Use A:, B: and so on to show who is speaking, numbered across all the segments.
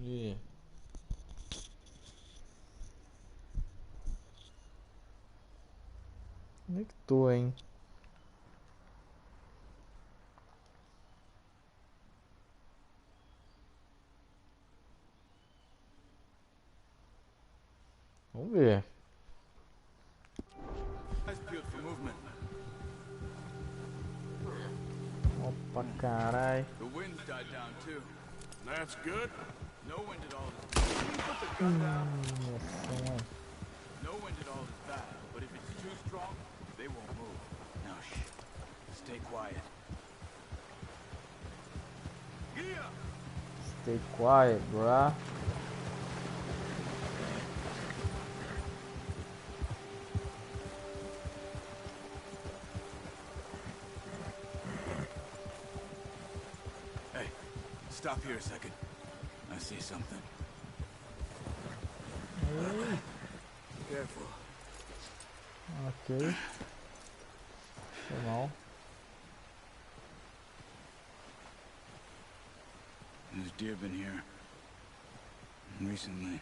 A: E onde é que tô, hein? Vamos ver. Opa, carai.
B: The wind died down too.
C: That's good.
B: No wind at all is
A: Nossa,
B: no wind at all is bad, but if it's too strong, they won't move. Now shh. Stay quiet. Yeah.
A: stay quiet, bruh.
B: Hey, stop here a second. I see something. Careful.
A: Ok. Foi mal.
B: There's deer been here. Recently.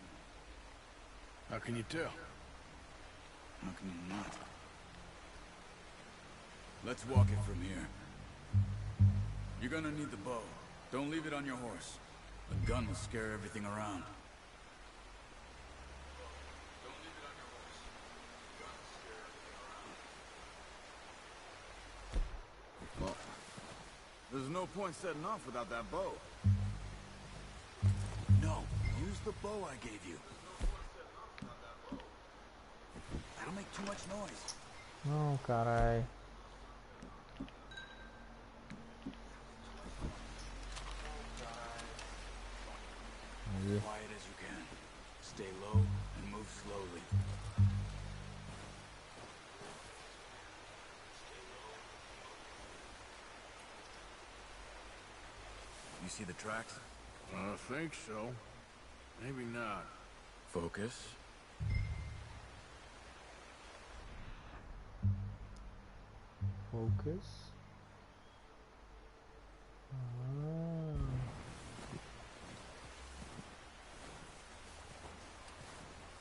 C: How can you tell?
B: How can you not? Let's walk it from here. You're gonna need the bow. Don't leave it on your horse. A gun will scare everything around.
C: Well, there's no point setting off without that bow.
B: No, use the bow I gave you. That'll make too much noise.
A: Não, carai. Aí.
B: Quiet as you can. Stay low and move slowly. You see the tracks?
C: I think so. Maybe not.
B: Focus.
A: Focus. Ah.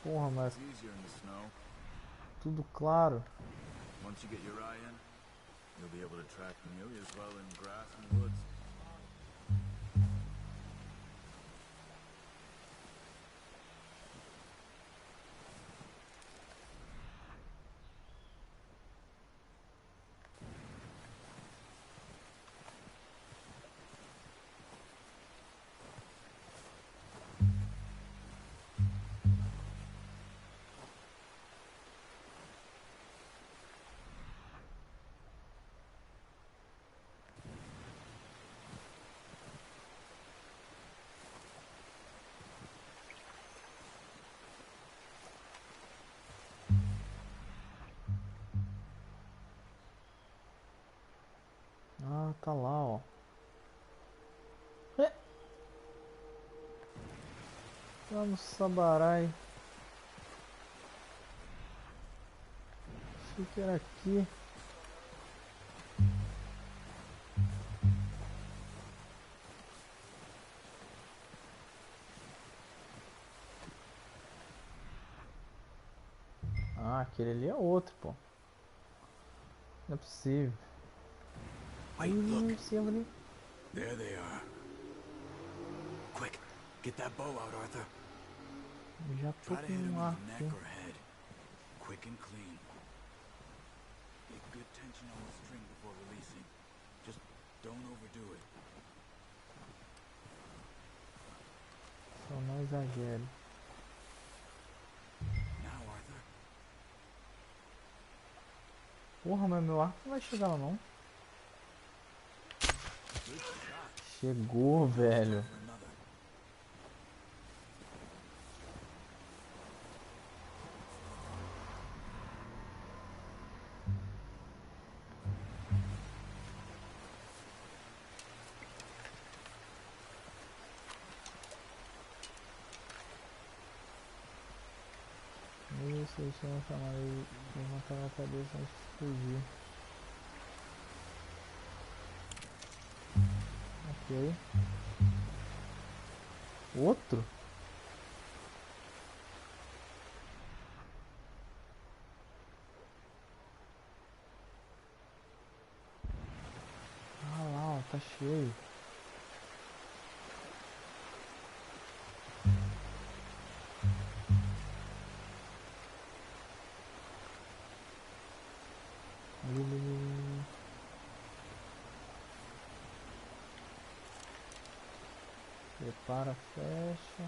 A: Porra, mas
B: It's easier in the snow.
A: tudo claro.
B: Once you get your eye in, you'll be able to track nearly as well in grass and woods.
A: Ah, tá lá, ó. É. Lá no Sabarai. Achei que era aqui. Ah, aquele ali é outro, pô. Não é possível.
B: Wait, look.
A: Sim, ali.
B: There they are. Quick, get that bow out, Arthur.
A: Já tô
B: Try to hit him
A: com um
B: in
A: arco
B: the neck
A: aqui.
B: or head. Quick and clean. Get good tension on the string before releasing. Just don't overdo it.
A: Só não exagere.
B: Now, Arthur.
A: Porra, mas meu arco não vai chegar lá não. Chegou, velho.
B: For another.
A: Mesmo se eu chamo chamar ele, levantar a cabeça antes de fugir. Ok. Outro? Ah lá, ó, tá cheio. Ali, ali, ali. Prepara, fecha.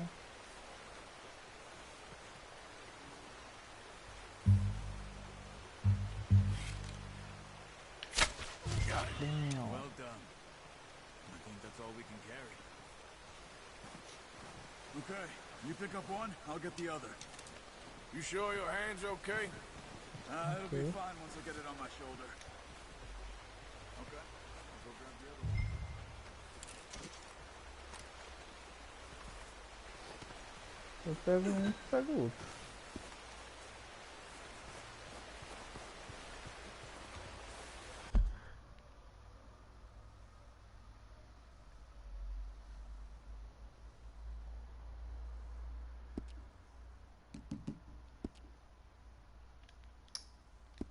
B: Got it.
A: Damn.
B: Well done. I think that's all we can carry. Okay, you pick up one, I'll get the other.
C: You sure your hand's okay?
B: It'll be
A: Okay.
B: fine once I get it on my shoulder. Okay, I'll go grab the other one.
A: Eu pego um, pego o outro.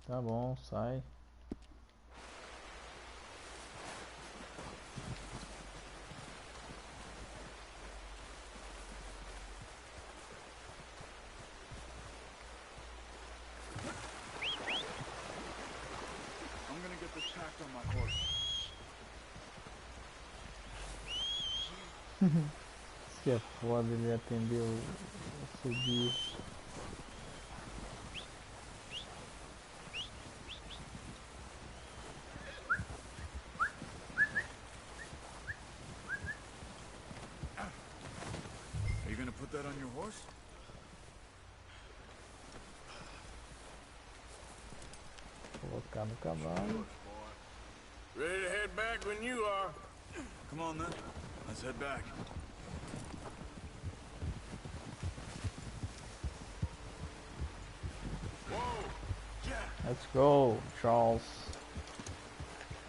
A: Tá bom, sai.
B: I'm gonna get this packed on my horse.
A: Isso que é foda, ele atendeu o subir.
B: Are you gonna put that on your horse?
A: Colocar no cavalo.
C: Ready to head back when you are.
B: Come on then, let's head back.
C: Whoa!
A: Let's go, Charles.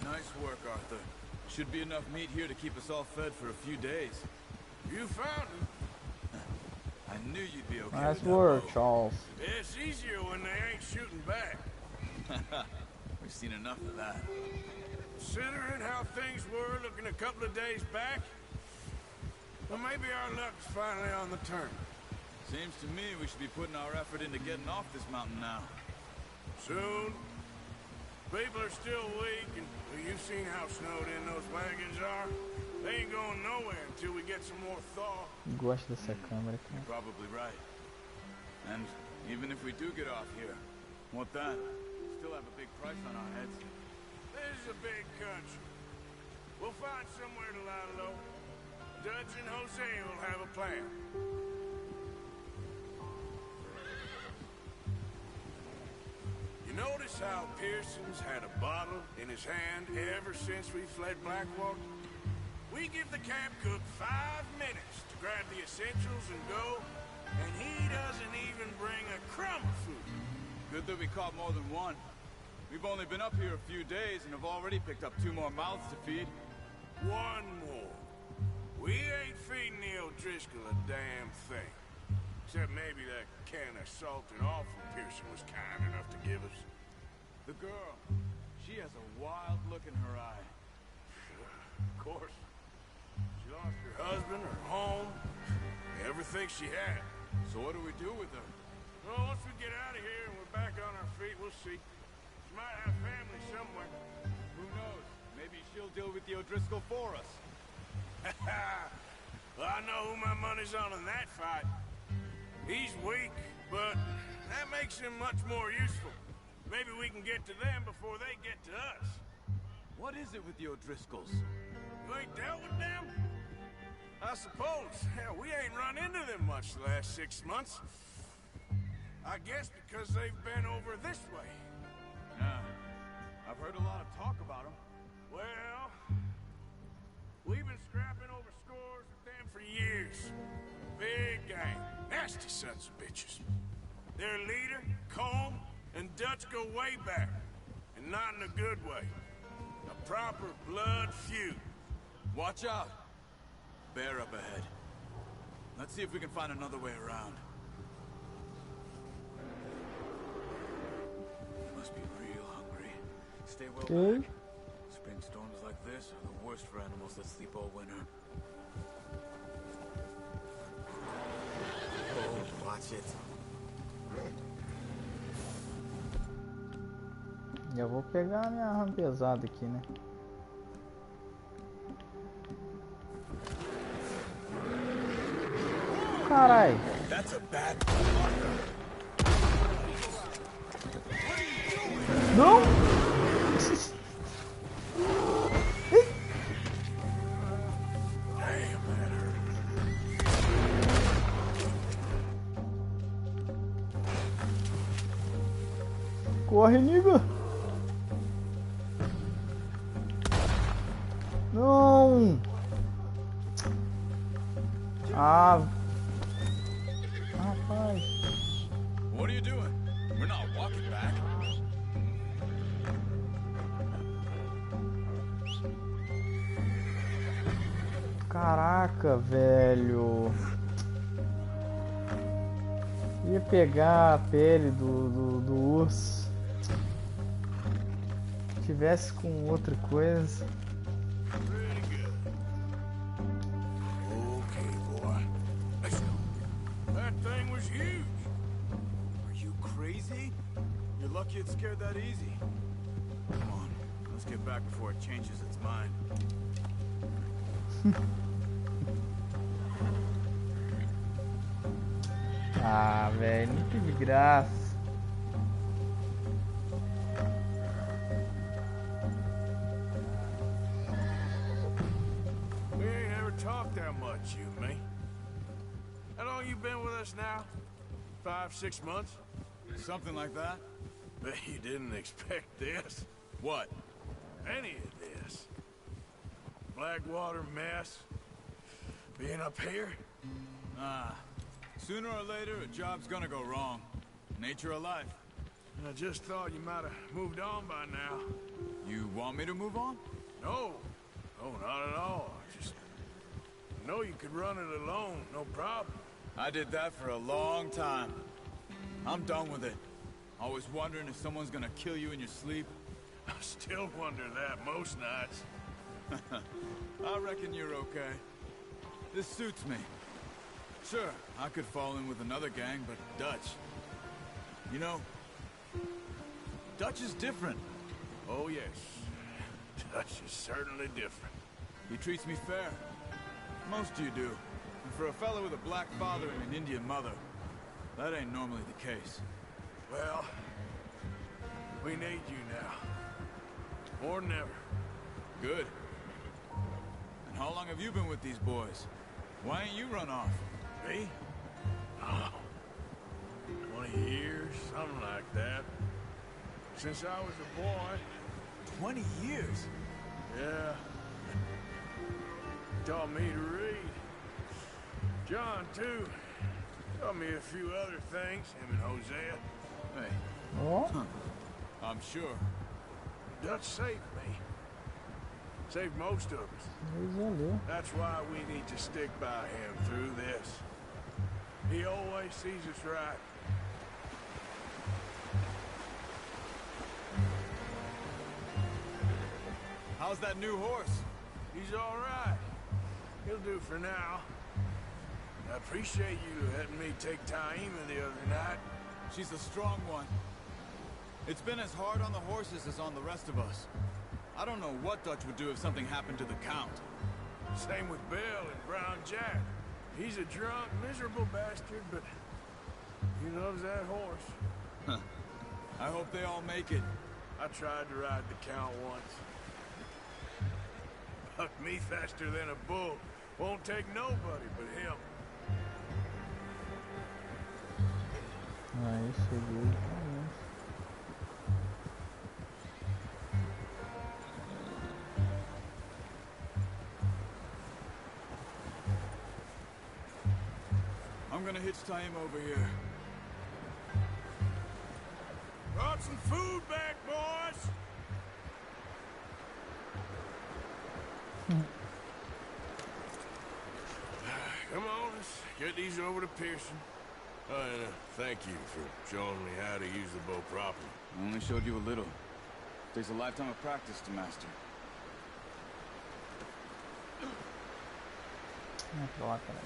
B: Nice work, Arthur. Should be enough meat here to keep us all fed for a few days.
C: You found him.
B: I knew you'd be okay
A: Nice
B: with that
A: work,
B: bow.
A: Charles.
C: It's easier when they ain't shooting back.
B: We've seen enough of that.
C: Considering how things were looking a couple of days back, well, maybe our luck's finally on the turn.
B: Seems to me we should be putting our effort into getting off this mountain now.
C: Soon. People are still weak, and well, you've seen how snowed in those wagons are. They ain't going nowhere until we get some more thaw.
A: Gosto dessa câmera, cara.
B: You're probably right. And even if we do get off here, what then? Still have a big price on our heads.
C: This is a big country. We'll find somewhere to lie low. Dutch and Jose will have a plan. You notice how Pearson's had a bottle in his hand ever since we fled Blackwater? We give the camp cook 5 minutes to grab the essentials and go, and he doesn't even bring a crumb of food.
B: Good that we caught more than one. We've only been up here a few days and have already picked up 2 more mouths to feed.
C: One more. We ain't feeding the O'Driscoll a damn thing. Except maybe that can of salted offal Pearson was kind enough to give us.
B: The girl, she has a wild look in her eye.
C: Of course. She lost her husband, her home, everything she had.
B: So what do we do with her?
C: Well, once we get out of here and we're back on our feet, we'll see. She might have family somewhere.
B: Who knows? Maybe she'll deal with the O'Driscoll for us.
C: Well, I know who my money's on in that fight. He's weak, but that makes him much more useful. Maybe we can get to them before they get to us.
B: What is it with the O'Driscolls?
C: You ain't dealt with them? I suppose. Hell, we ain't run into them much the last 6 months. I guess because they've been over this way.
B: Yeah. I've heard a lot of talk about them.
C: Well, we've been scrapping over scores with them for years. Big gang. Nasty sons of bitches. Their leader, Combe, and Dutch go way back. And not in a good way. A proper blood feud.
B: Watch out! Bear up ahead. Let's see if we can find another way around. You must be real hungry. Stay well
A: Okay.
B: back. Spring storms like this are the worst for animals that sleep all winter. Oh, watch it.
A: Já vou pegar a minha arma pesada aqui, né? Carai!
B: That's a bad.
A: Não! Corre, niga! Não! Ah! Rapaz!
B: What are you doing? We're not walking back.
A: Caraca, velho! Ia pegar a pele do urso. Se tivesse com outra coisa.
C: Pretty good. Okay, boy. Let's go. That thing was huge.
B: Are you crazy? You're lucky it scared that easy. Come on, let's get back before it changes its mind.
A: Ah, velho, não teve graça.
C: We ain't ever talked that much, you and me. How long you been with us now? 5, 6 months?
B: Something like that?
C: Bet you didn't expect this.
B: What?
C: Any of this. Blackwater mess. Being up here?
B: Ah, sooner or later a job's gonna go wrong. Nature of life.
C: I just thought you might have moved on by now.
B: You want me to move on?
C: No. No, not at all. Just know you could run it alone, no problem.
B: I did that for a long time. I'm done with it. Always wondering if someone's gonna kill you in your sleep.
C: I still wonder that most nights.
B: I reckon you're okay. This suits me. Sure, I could fall in with another gang, but Dutch... You know, Dutch is different.
C: Oh, yes. Dutch is certainly different.
B: He treats me fair. Most of you do. And for a fella with a black father and an Indian mother, that ain't normally the case.
C: Well, we need you now. More than ever.
B: Good. And how long have you been with these boys? Why ain't you run off?
C: Me? Oh, 20 years, something like that. Since I was a boy.
B: 20 years?
C: Yeah. Taught me to read. John, too. Taught me a few other things, him and Hosea.
B: Hey,
A: Ó,
B: I'm sure.
C: Dutch saved me. Saved most of us.
A: coisa ali.
C: That's why we need to stick by him through this. He always sees us right.
B: How's that new horse?
C: He's all right. He'll do for now. I appreciate you letting me take Taima the other night.
B: She's a strong one. It's been as hard on the horses as on the rest of us. I don't know what Dutch would do if something happened to the Count.
C: Same with Bill and Brown Jack. He's a drunk, miserable bastard, but he loves that horse.
B: I hope they all make it.
C: I tried to ride the Count once. Bucked me faster than a bull. Won't take nobody but him.
A: Aí cheguei.
B: I'm gonna hitch Taima over here.
C: Brought some food back, boys. Come on, let's Get these over to Pearson.
D: Oh, and thank you for showing me how to use the bow properly.
B: I only showed you a little. Takes a lifetime of practice to master.
A: Pra lá, caralho.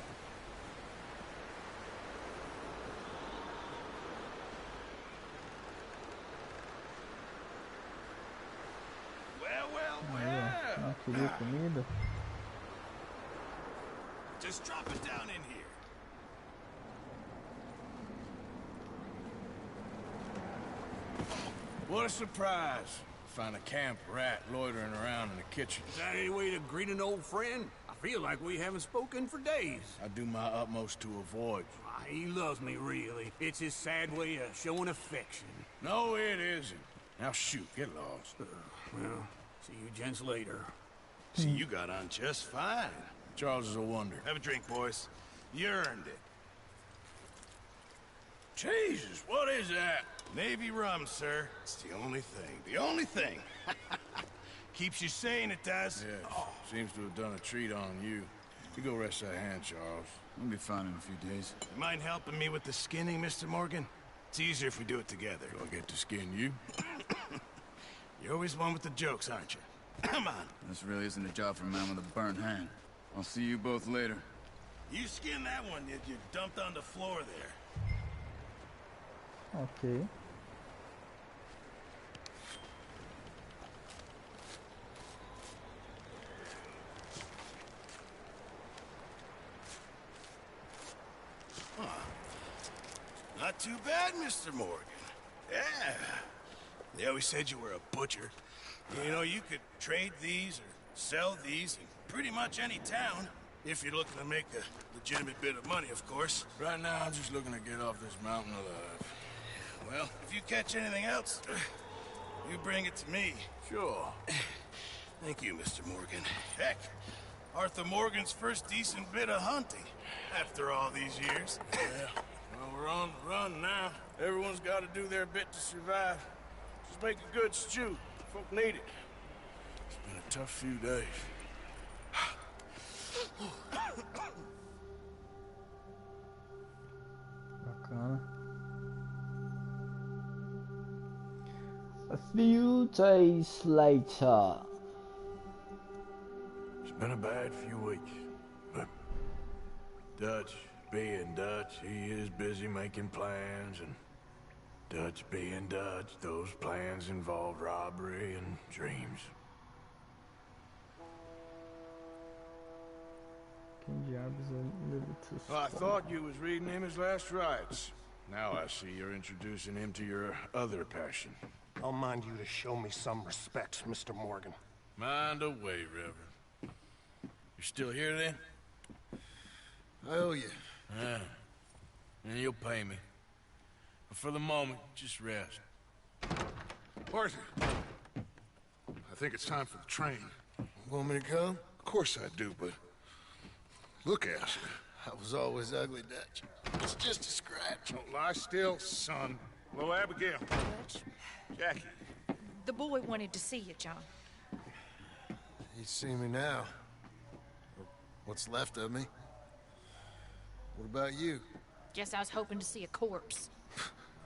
A: Aí, ó. Não queria comida?
C: Just drop it down in here.
D: What a surprise. Find a camp rat loitering around in the kitchen.
C: Is that any way to greet an old friend? I feel like we haven't spoken for days.
D: I do my utmost to avoid you.
C: He loves me, really. It's his sad way of showing affection.
D: No, it isn't. Now shoot, get lost.
C: Well, see you gents later.
D: See, you got on just fine. Charles is a wonder.
E: Have a drink, boys. You earned it.
D: Jesus, what is that?
E: Navy rum, sir. It's the only thing. The only thing. Keeps you sane, it does.
D: Yes, seems to have done a treat on you. You go rest that hand, Charles.
B: We'll be fine in a few days.
E: You mind helping me with the skinning, Mr. Morgan? It's easier if we do it together.
D: Do I get to skin you?
E: You're always one with the jokes, aren't you? Come on.
B: This really isn't a job for a man with a burnt hand. I'll see you both later.
E: You skin that one that you dumped on the floor there.
A: Ok.
E: Not too bad, Mr. Morgan. Yeah. They always said you were a butcher. You know, you could trade these or sell these in pretty much any town. If you're looking to make a legitimate bit of money, of course.
D: Right now, I'm just looking to get off this mountain alive.
E: Well, if you catch anything else, you bring it to me.
D: Sure.
E: Thank you, Mr. Morgan. Heck, Arthur Morgan's first decent bit of hunting after all these years.
D: Yeah. Well, we're on the run now. Everyone's got to do their bit to survive. Just make a good stew. Folk need it. It's been a tough few days.
A: Bacana. A few days later.
D: It's been a bad few weeks, but Dutch being Dutch, he is busy making plans, and Dutch being Dutch, those plans involve robbery and dreams.
A: Quem diabos é Levitus?
D: Well, I thought you was reading him his last rites. Now I see you're introducing him to your other passion.
F: I'll mind you to show me some respect, Mr. Morgan.
D: Mind away, Reverend. You're still here, then?
E: I owe you.
D: Yeah. And you'll pay me. But for the moment, just rest.
G: Arthur, I think it's time for the train.
E: Want me to come?
G: Of course I do, but look at you.
E: I was always ugly, Dutch. It's just a scratch.
G: Don't lie still, son. Hello, Abigail. Jackie.
H: The boy wanted to see you, John.
E: You see me now. What's left of me. What about you?
H: Guess I was hoping to see a corpse.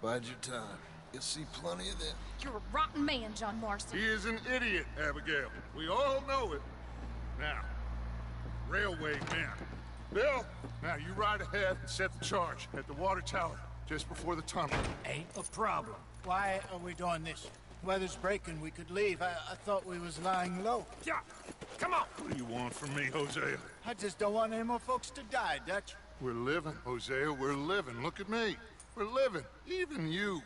E: Bide your time. You'll see plenty of them.
H: You're a rotten man, John Marston.
G: He is an idiot, Abigail. We all know it. Now, railway man. Bill, now you ride ahead and set the charge at the water tower just before the tunnel.
I: Ain't a problem. Why are we doing this? Weather's breaking, we could leave. I thought we was lying low.
G: Yeah, come on. What do you want from me, Hosea?
I: I just don't want any more folks to die, Dutch.
G: We're living, Hosea, we're living. Look at me. We're living, even you.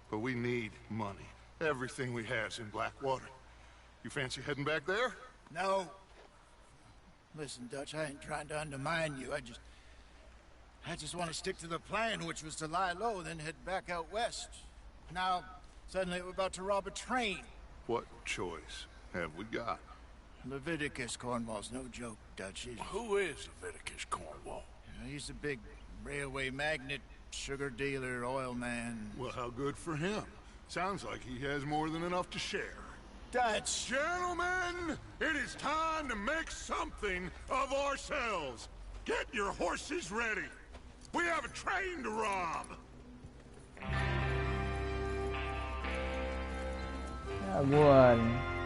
G: But we need money. Everything we have's in Blackwater. You fancy heading back there?
I: No. Listen, Dutch, I ain't trying to undermine you. I just want to stick to the plan, which was to lie low, then head back out west. Now, suddenly we're about to rob a train.
G: What choice have we got?
I: Leviticus Cornwall's no joke, Dutch.
D: Who is Leviticus Cornwall?
I: He's a big railway magnate, sugar dealer, oil man.
G: Well, how good for him. Sounds like he has more than enough to share.
I: Dutch!
G: Gentlemen, it is time to make something of ourselves. Get your horses ready. train to rob.
A: E agora, hein?